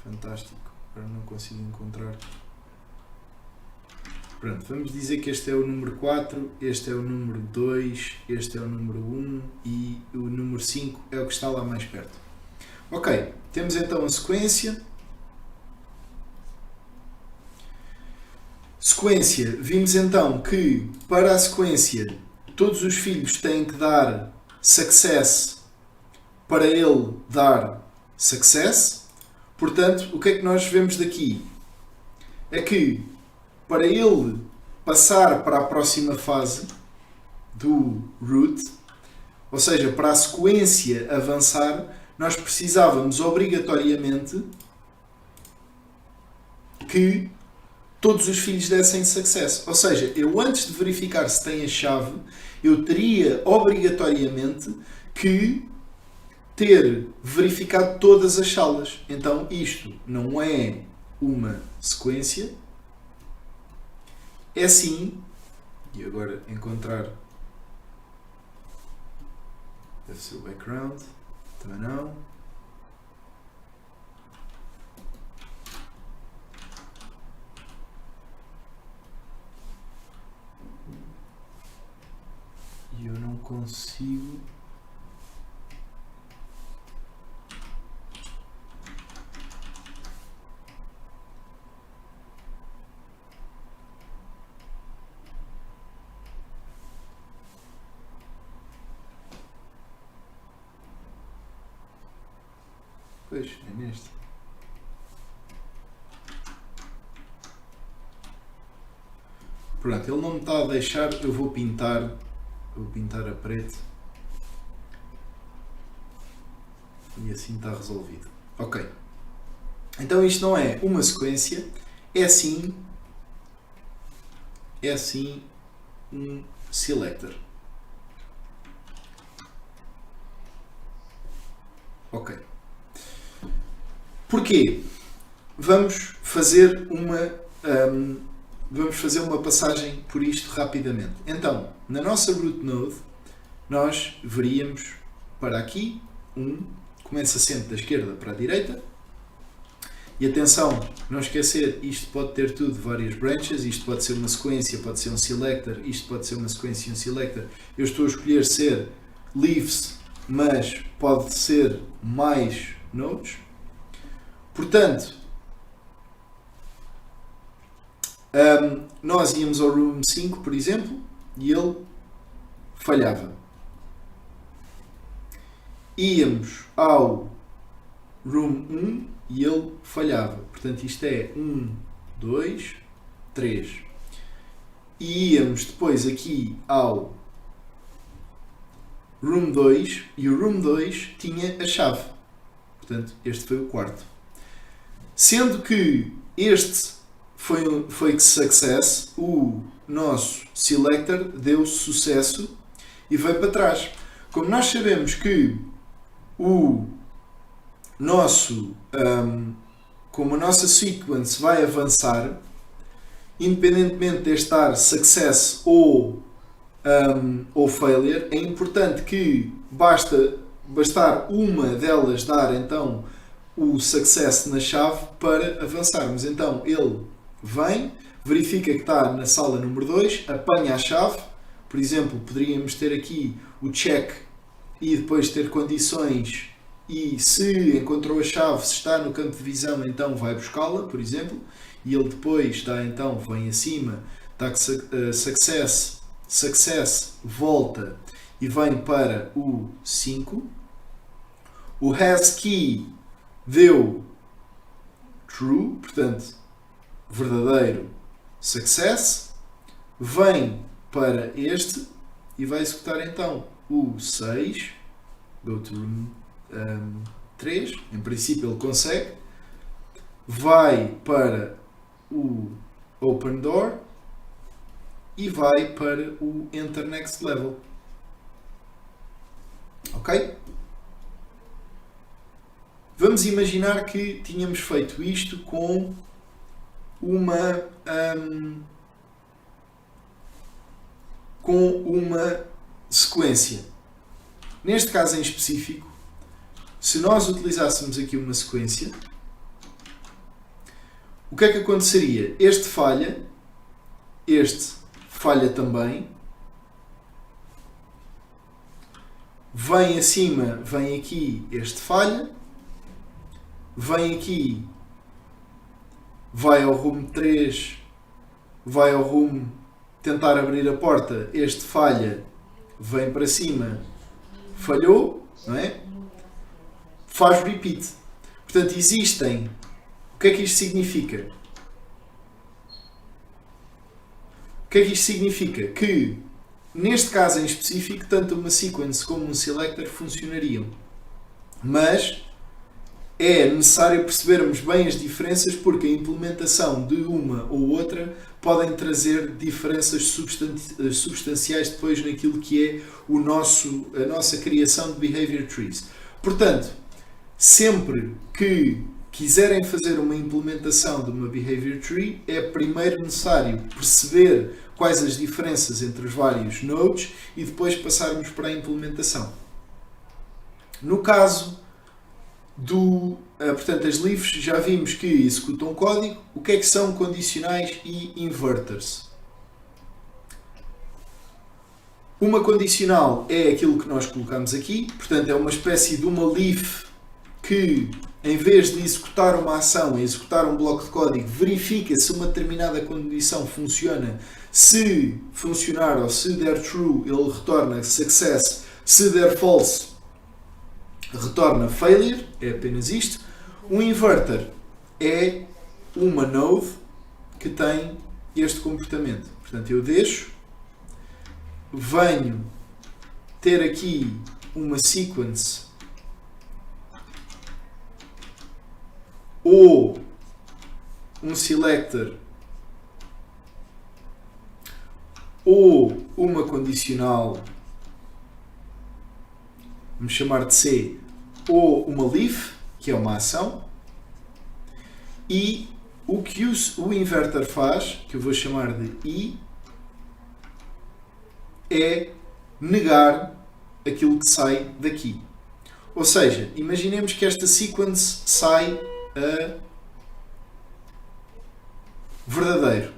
Fantástico. Agora não consigo encontrar. Pronto, vamos dizer que este é o número 4, este é o número 2, este é o número 1 e o número 5 é o que está lá mais perto. Ok, temos então a sequência. Vimos então que para a sequência todos os filhos têm que dar success para ele dar success. Portanto, o que é que nós vemos daqui? É que para ele passar para a próxima fase do root, ou seja, para a sequência avançar, nós precisávamos obrigatoriamente que todos os filhos dessem success. Ou seja, eu antes de verificar se tem a chave, eu teria obrigatoriamente que ter verificado todas as salas. Então isto não é uma sequência, é sim, e agora encontrar, deve ser o background, também não. E eu não consigo. Pois, é neste. Pronto, ele não me está a deixar, eu vou pintar a preto e assim está resolvido. Ok. Então isto não é uma sequência, é sim um selector. Ok. Porquê? Vamos fazer uma passagem por isto rapidamente. Então, na nossa root node, nós veríamos para aqui, começa sempre da esquerda para a direita, E atenção, não esquecer, isto pode ter tudo várias branches, isto pode ser uma sequência, pode ser um selector, isto pode ser uma sequência e um selector. Eu estou a escolher ser leaves, mas pode ser mais nodes. Portanto, nós íamos ao room 5, por exemplo, e ele falhava. Íamos ao room 1 e ele falhava. Portanto, isto é 1, 2, 3. E íamos depois aqui ao room 2 e o room 2 tinha a chave. Portanto, este foi o quarto. Sendo que este foi success, o nosso selector deu sucesso e veio para trás. Como nós sabemos que como a nossa sequence vai avançar, independentemente de estar success ou failure, é importante que bastar uma delas dar então o success na chave para avançarmos. Então ele vem, verifica que está na sala número 2, apanha a chave. Por exemplo, poderíamos ter aqui o check e depois ter condições, e se encontrou a chave, se está no campo de visão, então vai buscá-la, por exemplo, e ele depois está, então vem acima, está success, volta e vem para o 5. O has key deu true, portanto verdadeiro, success, vem para este e vai executar então o 6, go to room 3, em princípio ele consegue, vai para o open door e vai para o enter next level. Ok? Vamos imaginar que tínhamos feito isto com uma sequência. Neste caso em específico, se nós utilizássemos aqui uma sequência, o que é que aconteceria? Este falha também, vem acima, vem aqui, este falha, vem aqui, vai ao room 3, vai ao room tentar abrir a porta, este falha, vem para cima, falhou, não é? Faz repeat. Portanto, existem. O que é que isto significa? O que é que isto significa? Que, neste caso em específico, tanto uma sequence como um selector funcionariam. Mas é necessário percebermos bem as diferenças, porque a implementação de uma ou outra podem trazer diferenças substanciais depois naquilo que é a nossa criação de behavior trees. Portanto, sempre que quiserem fazer uma implementação de uma behavior tree, é primeiro necessário perceber quais as diferenças entre os vários nodes e depois passarmos para a implementação. No caso portanto, as leaves já vimos que executam código. O que é que são condicionais e inverters? Uma condicional é aquilo que nós colocamos aqui, portanto é uma espécie de uma leaf que, em vez de executar uma ação e executar um bloco de código, verifica se uma determinada condição funciona. Se funcionar ou se der true, ele retorna success. Se der false, retorna failure. É apenas isto. Um inverter é uma node que tem este comportamento. Portanto, eu deixo, venho ter aqui uma sequence ou um selector ou uma condicional, vamos chamar de C, ou uma leaf, que é uma ação, e o que o inverter faz, que eu vou chamar de I, é negar aquilo que sai daqui. Ou seja, imaginemos que esta sequence sai a verdadeiro.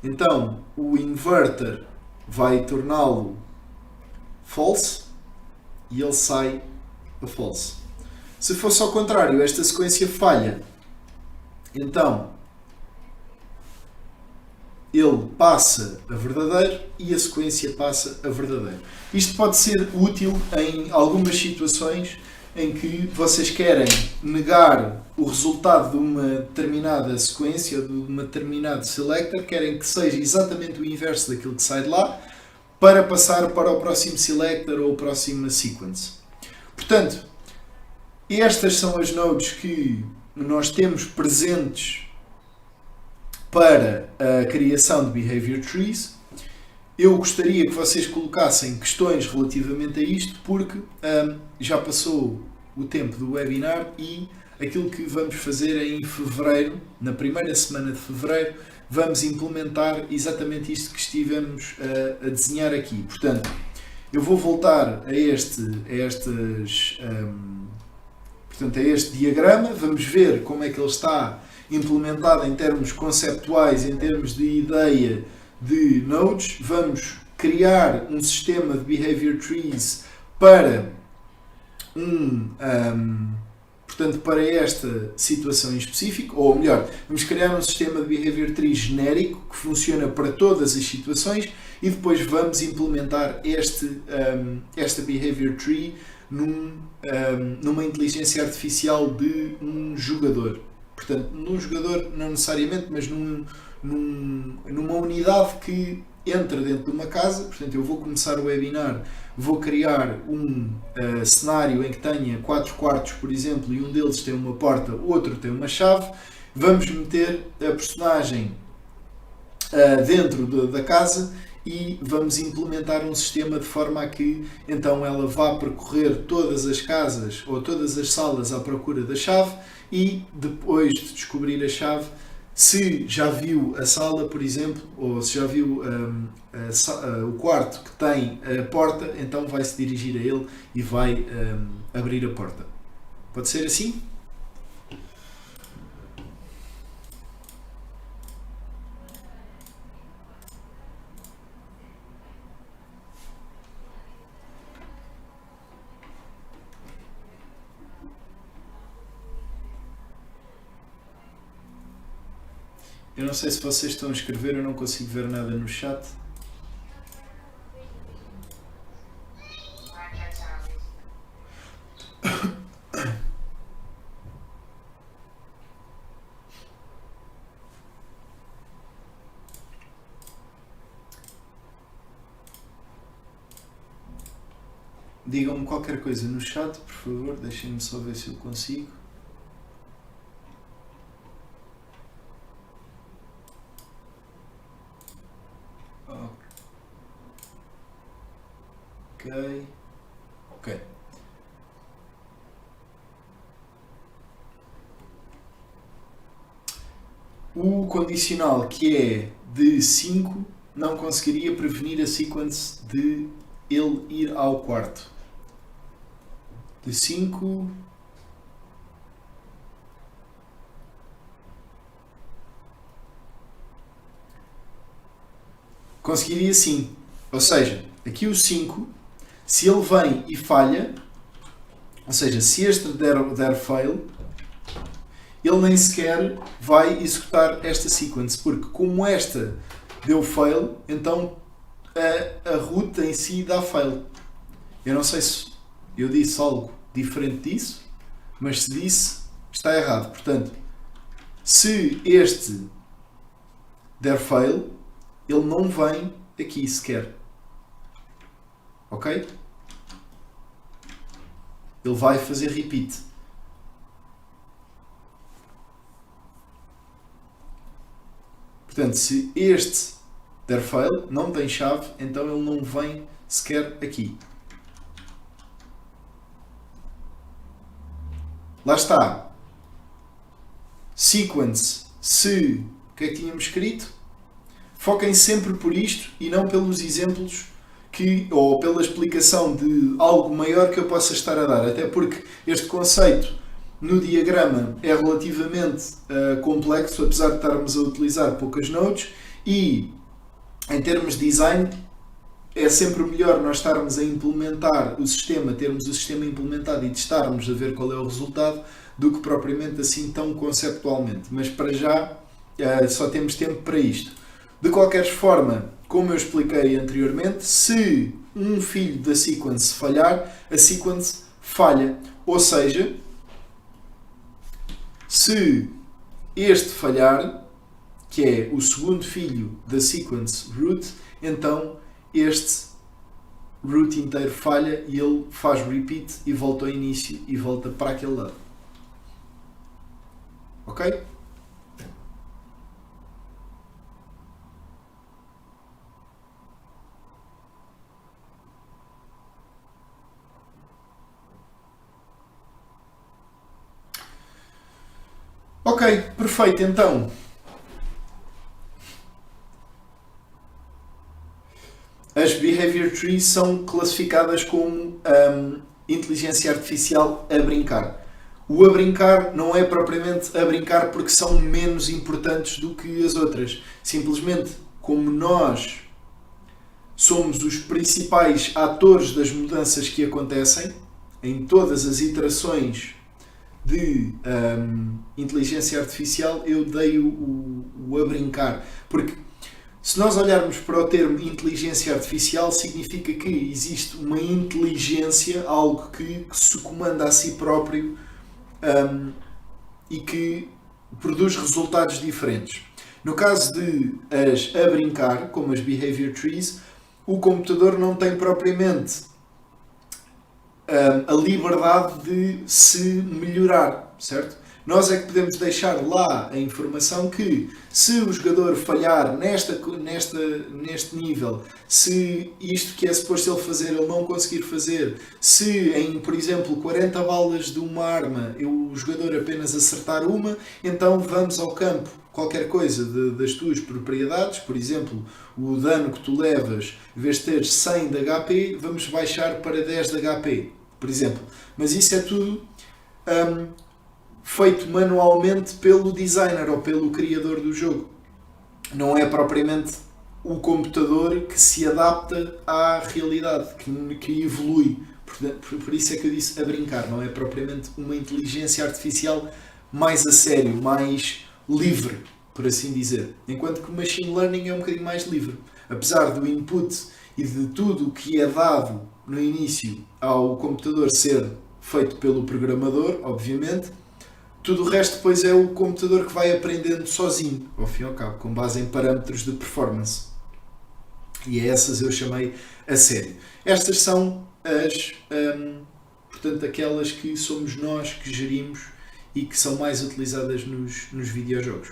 Então o inverter vai torná-lo false e ele sai a false. Se fosse ao contrário, esta sequência falha, então ele passa a verdadeiro e a sequência passa a verdadeiro. Isto pode ser útil em algumas situações em que vocês querem negar o resultado de uma determinada sequência, de uma determinada selector, querem que seja exatamente o inverso daquilo que sai de lá, para passar para o próximo selector ou a próxima sequence. Portanto, estas são as nodes que nós temos presentes para a criação de Behavior Trees. Eu gostaria que vocês colocassem questões relativamente a isto, porque já passou o tempo do webinar e aquilo que vamos fazer é em fevereiro, na primeira semana de fevereiro, vamos implementar exatamente isto que estivemos a desenhar aqui. Portanto, eu vou voltar a este diagrama, vamos ver como é que ele está implementado em termos conceptuais, em termos de ideia de nodes. Vamos criar um sistema de Behavior Trees para para esta situação em específico, ou melhor, vamos criar um sistema de Behavior Tree genérico que funciona para todas as situações e depois vamos implementar esta Behavior Tree numa inteligência artificial de um jogador. Portanto, num jogador não necessariamente, mas numa unidade que entra dentro de uma casa. Portanto, eu vou começar o webinar, vou criar um cenário em que tenha 4 quartos, por exemplo, e um deles tem uma porta, outro tem uma chave. Vamos meter a personagem dentro da casa e vamos implementar um sistema de forma a que então ela vá percorrer todas as casas ou todas as salas à procura da chave e depois de descobrir a chave, se já viu a sala, por exemplo, ou se já viu o quarto que tem a porta, então vai se dirigir a ele e vai abrir a porta. Pode ser assim? Eu não sei se vocês estão a escrever, eu não consigo ver nada no chat. Digam-me qualquer coisa no chat, por favor, deixem-me só ver se eu consigo. Ok. O condicional que é de 5 não conseguiria prevenir a sequence de ele ir ao quarto. De 5... conseguiria sim. Ou seja, aqui o 5, se ele vem e falha, ou seja, se este der fail, ele nem sequer vai executar esta sequence, porque como esta deu fail, então a root em si dá fail. Eu não sei se eu disse algo diferente disso, mas se disse, está errado. Portanto, se este der fail, ele não vem aqui sequer. Ok? Ele vai fazer repeat. Portanto, se este der fail, não tem chave, então ele não vem sequer aqui. Lá está. Sequence. Se... o que é que tínhamos escrito? Foquem sempre por isto e não pelos exemplos ou pela explicação de algo maior que eu possa estar a dar. Até porque este conceito no diagrama é relativamente complexo, apesar de estarmos a utilizar poucas nodes, e em termos de design é sempre melhor nós estarmos a implementar o sistema, termos o sistema implementado e testarmos a ver qual é o resultado, do que propriamente assim tão conceptualmente. Mas para já só temos tempo para isto. De qualquer forma, como eu expliquei anteriormente, se um filho da sequence falhar, a sequence falha. Ou seja, se este falhar, que é o segundo filho da sequence root, então este root inteiro falha e ele faz repeat e volta ao início e volta para aquele lado. Ok? Ok, perfeito, então. As Behavior Trees são classificadas como inteligência artificial a brincar. O a brincar não é propriamente a brincar porque são menos importantes do que as outras. Simplesmente, como nós somos os principais atores das mudanças que acontecem em todas as iterações de inteligência artificial, eu dei o a brincar. Porque se nós olharmos para o termo inteligência artificial, significa que existe uma inteligência, algo que se comanda a si próprio e que produz resultados diferentes. No caso de as a brincar, como as Behavior Trees, o computador não tem propriamente a liberdade de se melhorar, certo? Nós é que podemos deixar lá a informação que se o jogador falhar neste nível, se isto que é suposto ele fazer ele não conseguir fazer, se em, por exemplo, 40 balas de uma arma o jogador apenas acertar uma, então vamos ao campo. Qualquer coisa das tuas propriedades, por exemplo, o dano que tu levas, em vez de teres 100 de HP, vamos baixar para 10 de HP, por exemplo. Mas isso é tudo feito manualmente pelo designer ou pelo criador do jogo. Não é propriamente o computador que se adapta à realidade, que evolui. Por isso é que eu disse a brincar, não é propriamente uma inteligência artificial mais a sério, mais livre, por assim dizer. Enquanto que o machine learning é um bocadinho mais livre. Apesar do input e de tudo o que é dado no início ao computador ser feito pelo programador, obviamente, tudo o resto depois é o computador que vai aprendendo sozinho, ao fim e ao cabo, com base em parâmetros de performance. E a essas eu chamei a sério. Estas são portanto, aquelas que somos nós que gerimos e que são mais utilizadas nos videojogos.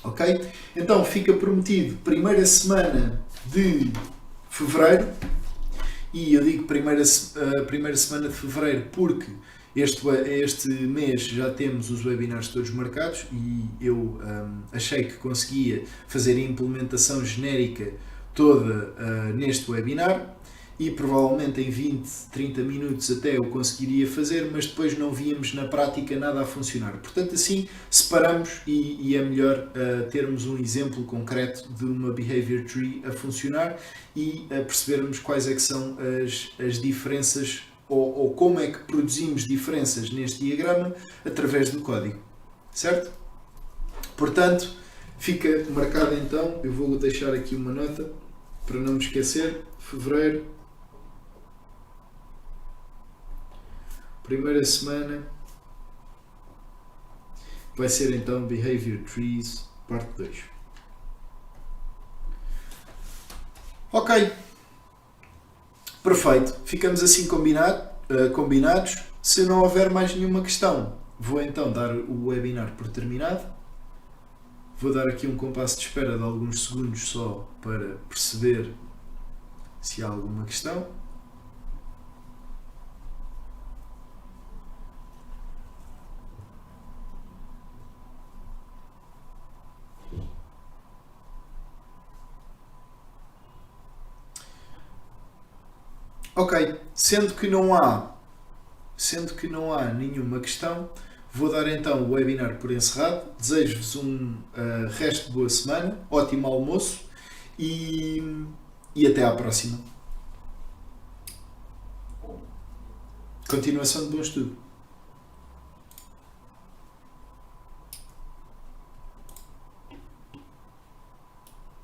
Ok? Então fica prometido primeira semana de fevereiro, e eu digo primeira semana de fevereiro porque este mês já temos os webinars todos marcados e eu achei que conseguia fazer a implementação genérica toda neste webinar e provavelmente em 20, 30 minutos até eu conseguiria fazer, mas depois não víamos na prática nada a funcionar. Portanto, assim separamos e é melhor termos um exemplo concreto de uma Behavior Tree a funcionar e a percebermos quais é que são as diferenças ou como é que produzimos diferenças neste diagrama através do código. Certo? Portanto, fica marcado então, eu vou deixar aqui uma nota para não me esquecer, fevereiro, primeira semana, vai ser então Behavior Trees, parte 2. Ok, perfeito, ficamos assim combinados. Se não houver mais nenhuma questão, vou então dar o webinar por terminado. Vou dar aqui um compasso de espera de alguns segundos só para perceber se há alguma questão. Ok, sendo que não há Sendo que não há nenhuma questão, vou dar então o webinar por encerrado. Desejo-vos um resto de boa semana, ótimo almoço e até à próxima. Continuação de bom estudo.